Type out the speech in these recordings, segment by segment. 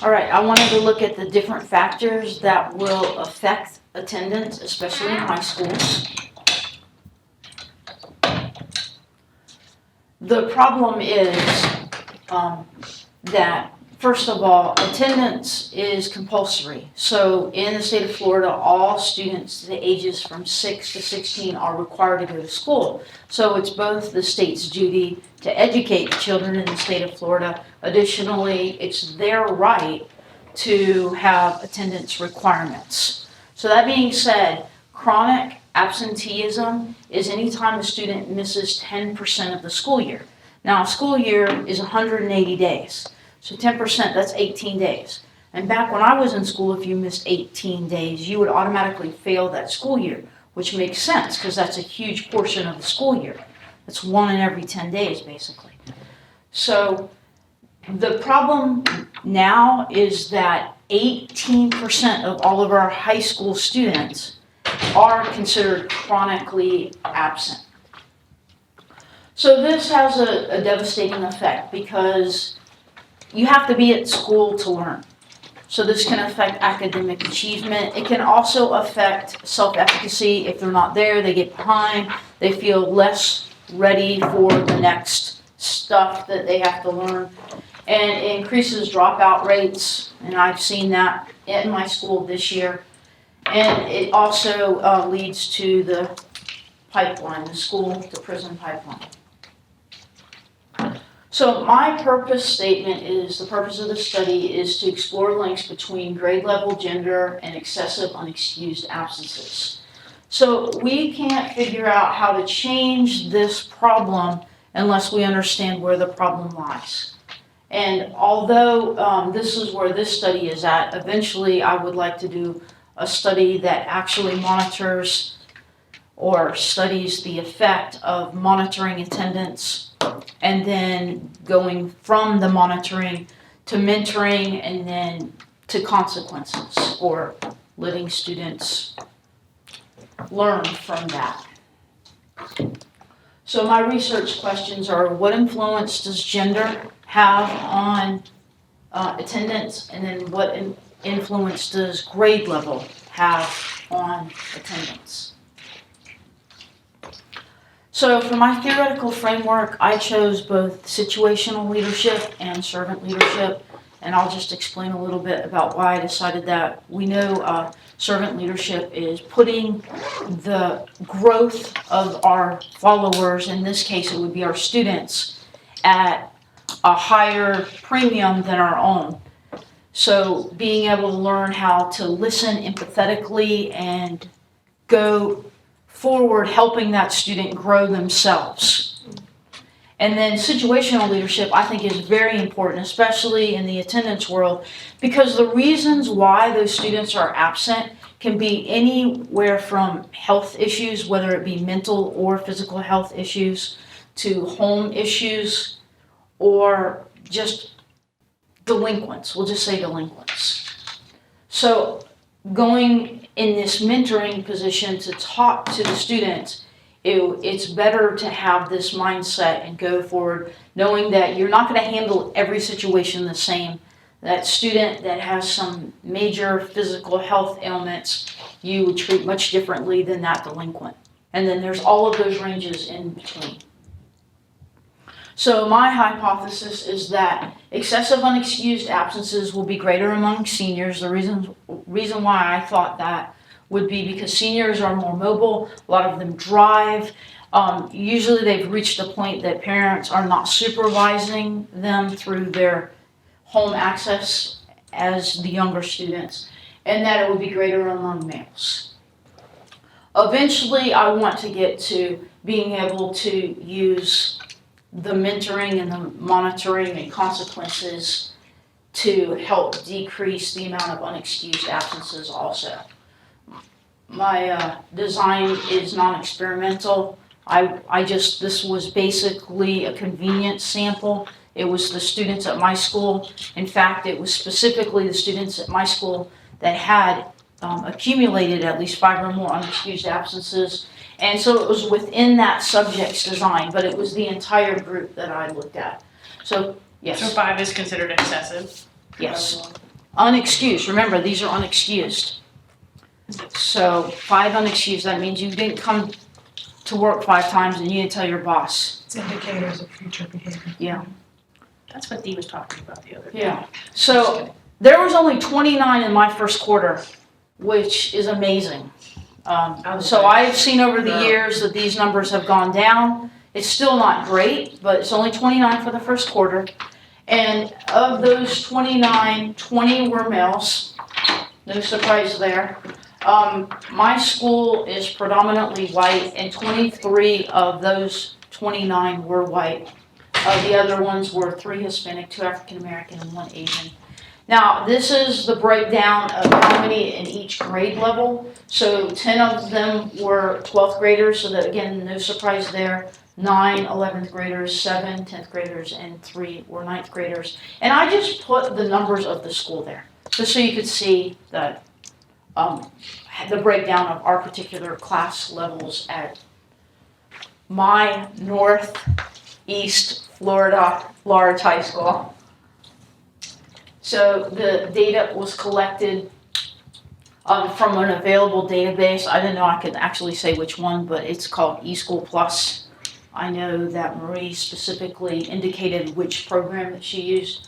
All right, I wanted to look at the different factors that will affect attendance, especially in high schools. The problem is that, first of all, attendance is compulsory. So in the state of Florida, all students the ages from 6 to 16 are required to go to school. So it's both the state's duty to educate the children in the state of Florida. Additionally, it's their right to have attendance requirements. So that being said, chronic absenteeism is any time a student misses 10% of the school year. Now, a school year is 180 days. So 10%, that's 18 days. And back when I was in school, if you missed 18 days, you would automatically fail that school year, which makes sense because that's a huge portion of the school year. That's 1 in every 10 days, basically. So the problem now is that 18% of all of our high school students are considered chronically absent. So this has a devastating effect because you have to be at school to learn. So this can affect academic achievement. It can also affect self-efficacy. If they're not there, they get behind. They feel less ready for the next stuff that they have to learn. And it increases dropout rates, and I've seen that in my school this year. And it also leads to the pipeline, the school to prison pipeline. So my purpose statement is, the purpose of the study is to explore links between grade level gender and excessive unexcused absences. So we can't figure out how to change this problem unless we understand where the problem lies. And although this is where this study is at, eventually I would like to do a study that actually monitors or studies the effect of monitoring attendance and then going from the monitoring to mentoring and then to consequences or letting students learn from that. So my research questions are, what influence does gender have on attendance, and then what influence does grade level have on attendance? So for my theoretical framework, I chose both situational leadership and servant leadership, and I'll just explain a little bit about why I decided that. We know servant leadership is putting the growth of our followers, in this case it would be our students, at a higher premium than our own. So being able to learn how to listen empathetically and go forward, helping that student grow themselves. And then situational leadership, I think, is very important, especially in the attendance world, because the reasons why those students are absent can be anywhere from health issues, whether it be mental or physical health issues, to home issues, or just delinquents. We'll just say delinquents. So going in this mentoring position to talk to the students, it's better to have this mindset and go forward knowing that you're not going to handle every situation the same. That student that has some major physical health ailments, you would treat much differently than that delinquent. And then there's all of those ranges in between. So my hypothesis is that excessive unexcused absences will be greater among seniors. The reason why I thought that would be because seniors are more mobile, a lot of them drive. Usually they've reached a point that parents are not supervising them through their home access as the younger students, and that it would be greater among males. Eventually I want to get to being able to use the mentoring and the monitoring and consequences to help decrease the amount of unexcused absences also. My design is non-experimental. This was basically a convenience sample. It was the students at my school. In fact, it was specifically the students at my school that had accumulated at least 5 or more unexcused absences. And so it was within that subject's design, but it was the entire group that I looked at. So, yes. So 5 is considered excessive? Yes. unexcused. Remember, these are unexcused. So 5 unexcused, that means you didn't come to work 5 times and you didn't tell your boss. It's indicators of future behavior. Yeah. That's what Dee was talking about the other day. Yeah. So there was only 29 in my first quarter, which is amazing. So I've seen over the years that these numbers have gone down. It's still not great, but it's only 29 for the first quarter. And of those 29, 20 were males. No surprise there. My school is predominantly white, and 23 of those 29 were white. The other ones were 3 Hispanic, 2 African American, and 1 Asian. Now, this is the breakdown of how many in each grade level. So 10 of them were 12th graders, so that again, no surprise there. 9 11th graders, 7 10th graders, and 3 were 9th graders. And I just put the numbers of the school there, just so you could see that the breakdown of our particular class levels at my Northeast Florida Large High School. So the data was collected from an available database. I didn't know I could actually say which one, but it's called eSchool Plus. I know that Marie specifically indicated which program that she used.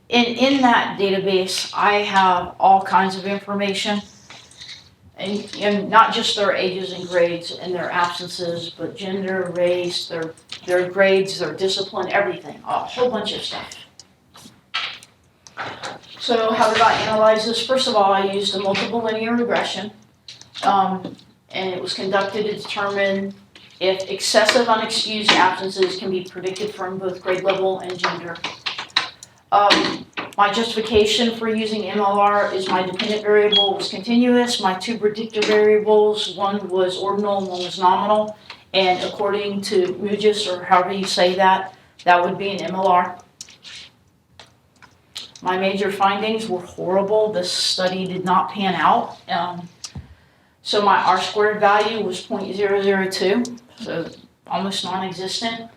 In that database, I have all kinds of information, and not just their ages and grades and their absences, but gender, race, their grades, their discipline, everything, a whole bunch of stuff. So how did I analyze this? First of all, I used a multiple linear regression, and it was conducted to determine if excessive unexcused absences can be predicted from both grade level and gender. My justification for using MLR is my dependent variable was continuous. My 2 predictor variables, one was ordinal and one was nominal. And according to Mugis, or however you say that, that would be an MLR. My major findings were horrible. This study did not pan out. So my R-squared value was 0.002, so almost non-existent.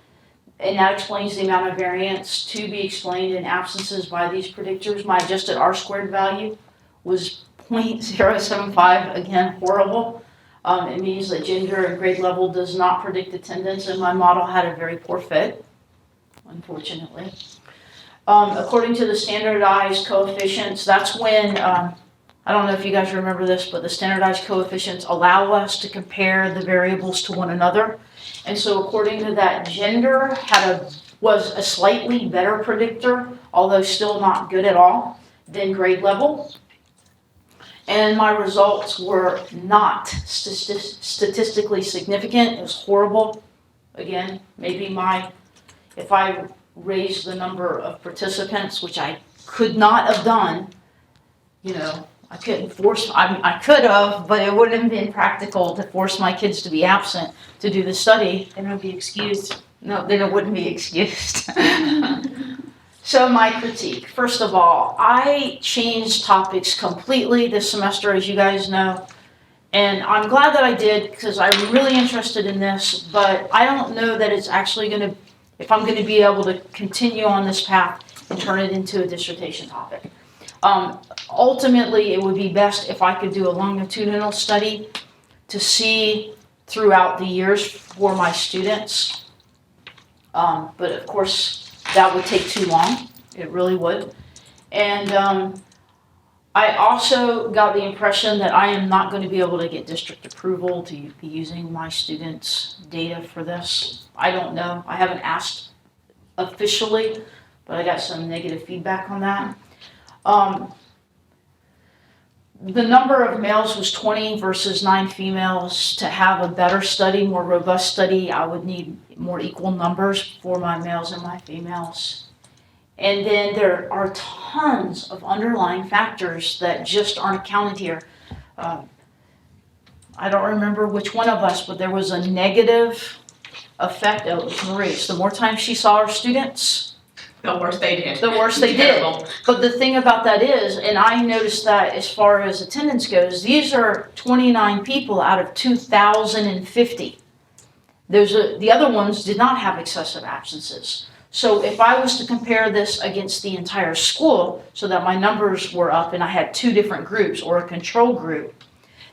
And that explains the amount of variance to be explained in absences by these predictors. My adjusted R-squared value was 0.075, again, horrible. It means that gender and grade level does not predict attendance, and my model had a very poor fit, unfortunately. According to the standardized coefficients, that's when, I don't know if you guys remember this, but the standardized coefficients allow us to compare the variables to one another. And so according to that, gender was a slightly better predictor, although still not good at all, than grade level. And my results were not statistically significant. It was horrible. Again, maybe if I raised the number of participants, which I could not have done, I could have, but it wouldn't have been practical to force my kids to be absent to do the study. They won't be excused. No, then it wouldn't be excused. So my critique. First of all, I changed topics completely this semester, as you guys know. And I'm glad that I did, because I'm really interested in this, but I don't know that it's actually if I'm going to be able to continue on this path and turn it into a dissertation topic. Ultimately, it would be best if I could do a longitudinal study to see throughout the years for my students. But of course, that would take too long. It really would. And I also got the impression that I am not going to be able to get district approval to be using my students' data for this. I don't know. I haven't asked officially, but I got some negative feedback on that. The number of males was 20 versus 9 females. To have a better study, more robust study, I would need more equal numbers for my males and my females. And then there are tons of underlying factors that just aren't accounted here. I don't remember which one of us, but there was a negative effect. It was Maurice. The more time she saw her students, The worse they did. the worse they did. But the thing about that is, and I noticed that as far as attendance goes, these are 29 people out of 2,050. The other ones did not have excessive absences. So if I was to compare this against the entire school, so that my numbers were up and I had two different groups or a control group,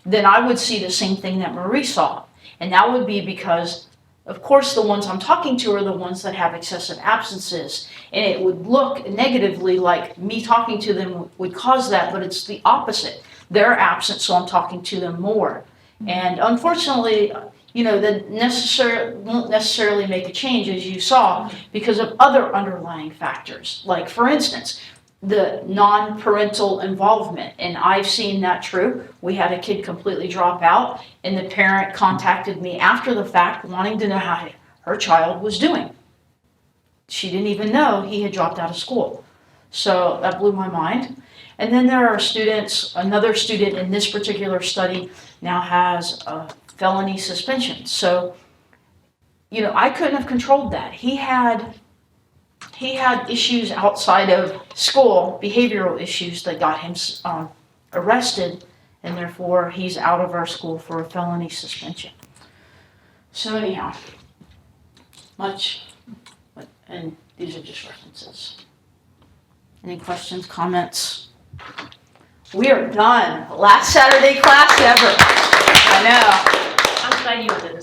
then I would see the same thing that Marie saw. And that would be because, of course, the ones I'm talking to are the ones that have excessive absences. And it would look negatively like me talking to them would cause that, but it's the opposite. They're absent, so I'm talking to them more. And unfortunately, that won't necessarily make a change, as you saw, because of other underlying factors. Like, for instance, the non-parental involvement, and I've seen that true. We had a kid completely drop out, and the parent contacted me after the fact wanting to know how her child was doing. She didn't even know he had dropped out of school. So that blew my mind. And then there are students, another student in this particular study now has a felony suspension. So, I couldn't have controlled that. He had issues outside of school, behavioral issues that got him arrested, and therefore he's out of our school for a felony suspension. So anyhow, and these are just references. Any questions, comments? We are done. Last Saturday class ever. I know. I'm glad you were there.